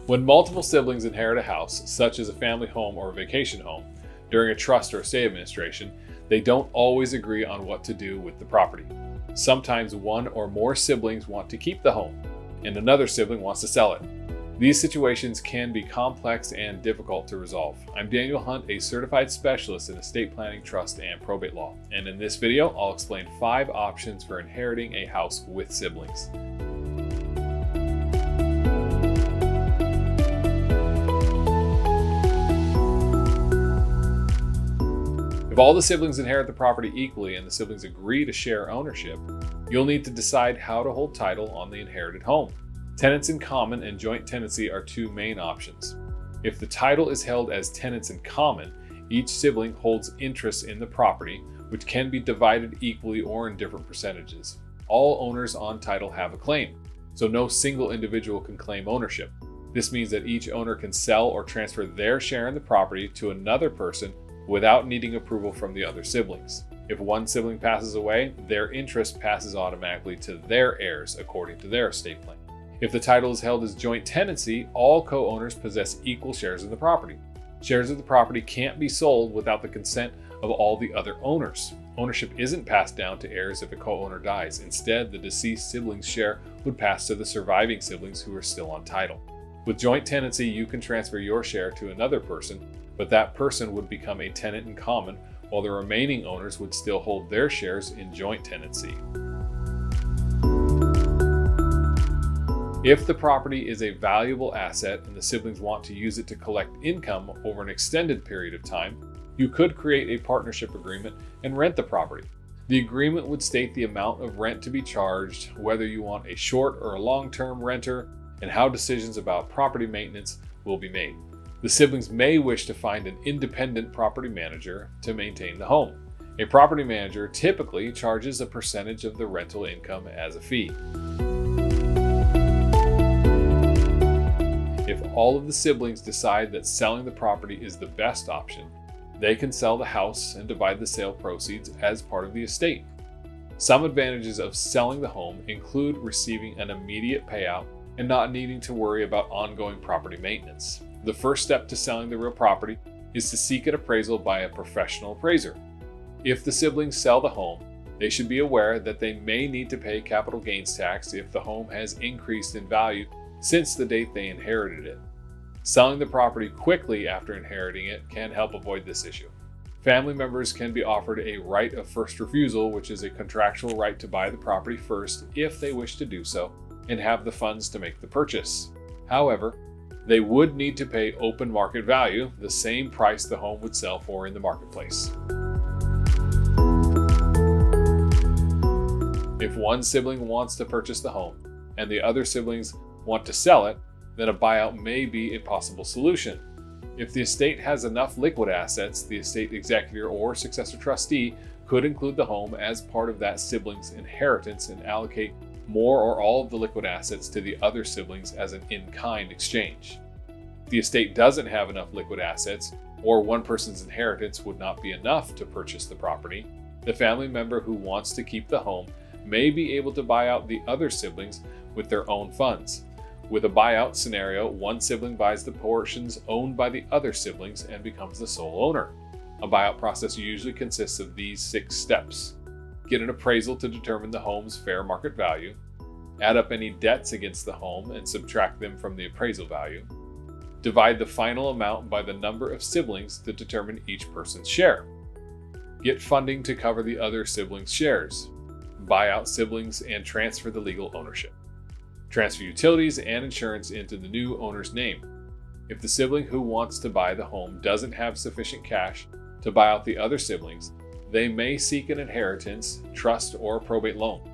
When multiple siblings inherit a house, such as a family home or a vacation home, during a trust or estate administration, they don't always agree on what to do with the property. Sometimes one or more siblings want to keep the home, and another sibling wants to sell it. These situations can be complex and difficult to resolve. I'm Daniel Hunt, a certified specialist in estate planning, trust, and probate law. And in this video, I'll explain 5 options for inheriting a house with siblings. If all the siblings inherit the property equally and the siblings agree to share ownership, you'll need to decide how to hold title on the inherited home. Tenants in common and joint tenancy are 2 main options. If the title is held as tenants in common, each sibling holds interest in the property, which can be divided equally or in different percentages. All owners on title have a claim, so no single individual can claim ownership. This means that each owner can sell or transfer their share in the property to another person without needing approval from the other siblings. If one sibling passes away, their interest passes automatically to their heirs according to their estate plan. If the title is held as joint tenancy, all co-owners possess equal shares in the property. Shares of the property can't be sold without the consent of all the other owners. Ownership isn't passed down to heirs if a co-owner dies. Instead, the deceased sibling's share would pass to the surviving siblings who are still on title. With joint tenancy, you can transfer your share to another person, but that person would become a tenant in common, while the remaining owners would still hold their shares in joint tenancy. If the property is a valuable asset and the siblings want to use it to collect income over an extended period of time, you could create a partnership agreement and rent the property. The agreement would state the amount of rent to be charged, whether you want a short or a long-term renter, and how decisions about property maintenance will be made. The siblings may wish to find an independent property manager to maintain the home. A property manager typically charges a percentage of the rental income as a fee. If all of the siblings decide that selling the property is the best option, they can sell the house and divide the sale proceeds as part of the estate. Some advantages of selling the home include receiving an immediate payout and not needing to worry about ongoing property maintenance. The first step to selling the real property is to seek an appraisal by a professional appraiser. If the siblings sell the home, they should be aware that they may need to pay capital gains tax if the home has increased in value since the date they inherited it. Selling the property quickly after inheriting it can help avoid this issue. Family members can be offered a right of first refusal, which is a contractual right to buy the property first if they wish to do so and have the funds to make the purchase. However, they would need to pay open market value, the same price the home would sell for in the marketplace. If one sibling wants to purchase the home and the other siblings want to sell it, then a buyout may be a possible solution. If the estate has enough liquid assets, the estate executor or successor trustee could include the home as part of that sibling's inheritance and allocate more or all of the liquid assets to the other siblings as an in-kind exchange. If the estate doesn't have enough liquid assets, or one person's inheritance would not be enough to purchase the property, the family member who wants to keep the home may be able to buy out the other siblings with their own funds. With a buyout scenario, one sibling buys the portions owned by the other siblings and becomes the sole owner. A buyout process usually consists of these 6 steps. Get an appraisal to determine the home's fair market value. Add up any debts against the home and subtract them from the appraisal value. Divide the final amount by the number of siblings to determine each person's share. Get funding to cover the other siblings' shares. Buy out siblings and transfer the legal ownership. Transfer utilities and insurance into the new owner's name. If the sibling who wants to buy the home doesn't have sufficient cash to buy out the other siblings, they may seek an inheritance, trust, or probate loan.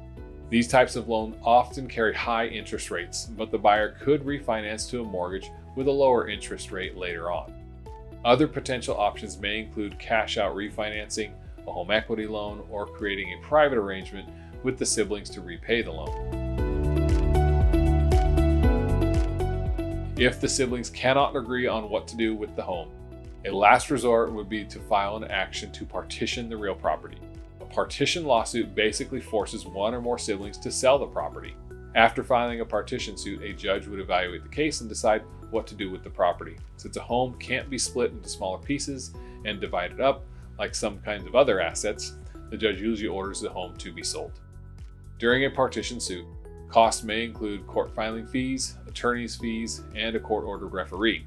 These types of loans often carry high interest rates, but the buyer could refinance to a mortgage with a lower interest rate later on. Other potential options may include cash-out refinancing, a home equity loan, or creating a private arrangement with the siblings to repay the loan. If the siblings cannot agree on what to do with the home, a last resort would be to file an action to partition the real property. A partition lawsuit basically forces one or more siblings to sell the property. After filing a partition suit, a judge would evaluate the case and decide what to do with the property. Since a home can't be split into smaller pieces and divided up like some kinds of other assets, the judge usually orders the home to be sold. During a partition suit, costs may include court filing fees, attorney's fees, and a court-ordered referee.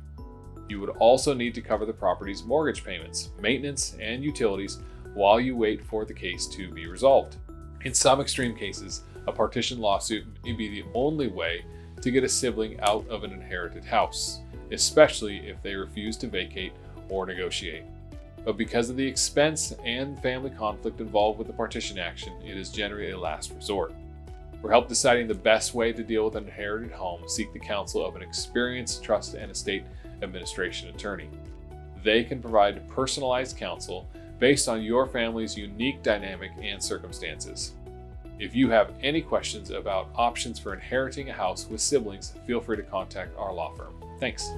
You would also need to cover the property's mortgage payments, maintenance, and utilities while you wait for the case to be resolved. In some extreme cases, a partition lawsuit may be the only way to get a sibling out of an inherited house, especially if they refuse to vacate or negotiate. But because of the expense and family conflict involved with the partition action, it is generally a last resort. For help deciding the best way to deal with an inherited home, seek the counsel of an experienced trust and estate administration attorney. They can provide personalized counsel based on your family's unique dynamic and circumstances. If you have any questions about options for inheriting a house with siblings, feel free to contact our law firm. Thanks.